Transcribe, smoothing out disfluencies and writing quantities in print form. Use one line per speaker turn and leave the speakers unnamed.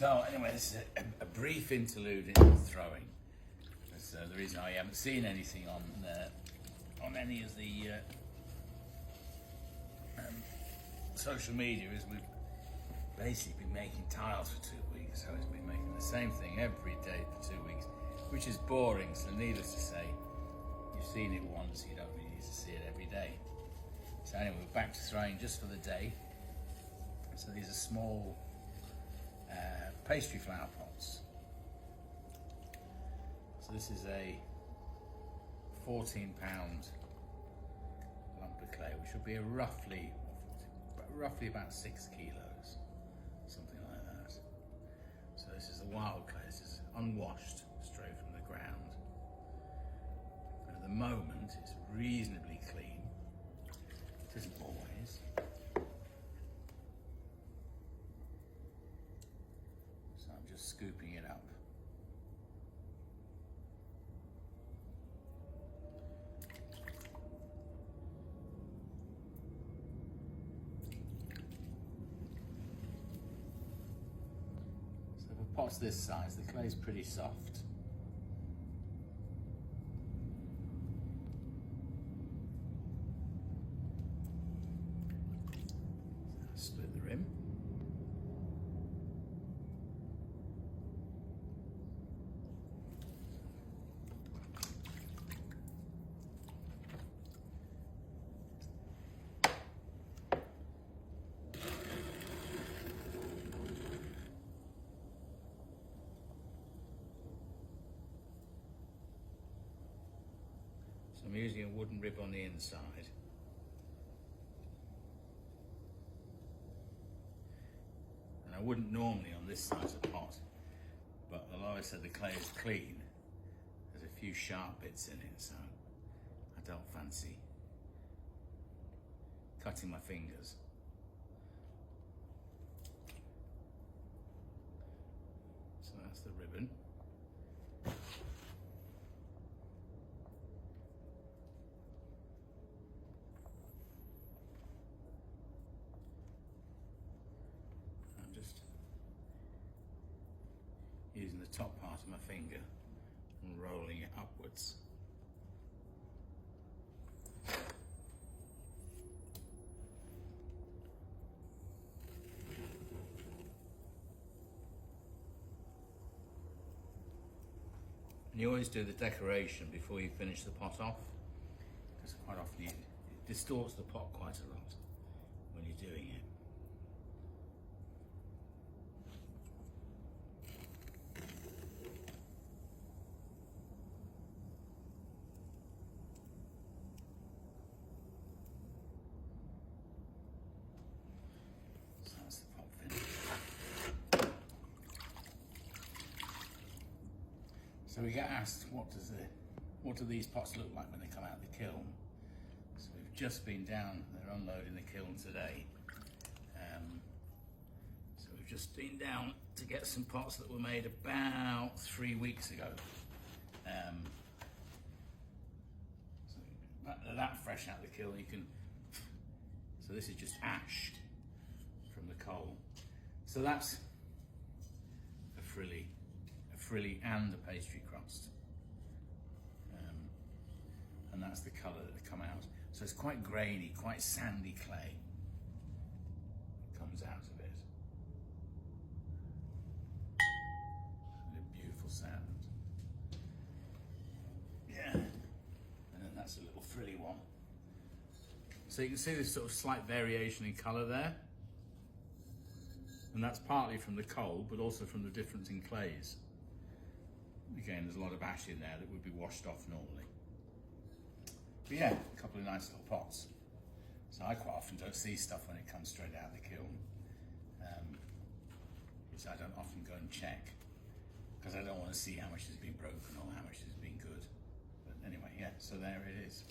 So anyway, this is a brief interlude into throwing. That's the reason I haven't seen anything on any of the social media is we've basically been making tiles for 2 weeks, so it's been making the same thing every day for 2 weeks, which is boring. So needless to say, you've seen it once, you don't really need to see it every day. So anyway, we're back to throwing just for the day. So these are small pastry flower pots. So this is a 14-pound lump of clay, which will be roughly about 6 kilos, something like that. So this is the wild clay. This is unwashed, straight from the ground. And at the moment, it's reasonably clean. It isn't always. So I'm just scooping it up. So for pots this size, the clay is pretty soft. Split the rim. So I'm using a wooden rib on the inside. And I wouldn't normally on this size of pot, but although I said the clay is clean, there's a few sharp bits in it, so I don't fancy cutting my fingers. So that's the ribbon. I'm just using the top part of my finger and rolling it upwards. And you always do the decoration before you finish the pot off, because quite often it distorts the pot quite a lot when you're doing it. So that's the pot finish. So we get asked, what do these pots look like when they come out of the kiln? So we've just been down, they're unloading the kiln today. So we've just been down to get some pots that were made about 3 weeks ago. So they're that fresh out of the kiln, you can, so this is just ash from the coal. So that's a frilly and a pastry crust. And that's the colour that come out. So it's quite grainy, quite sandy clay. It comes out of it. And a beautiful sound. Yeah. And then that's a little frilly one. So you can see this sort of slight variation in colour there. And that's partly from the coal, but also from the difference in clays. Again, there's a lot of ash in there that would be washed off normally. But yeah, a couple of nice little pots. So I quite often don't see stuff when it comes straight out of the kiln, which I don't often go and check, because I don't want to see how much has been broken or how much has been good. But anyway, yeah, so there it is.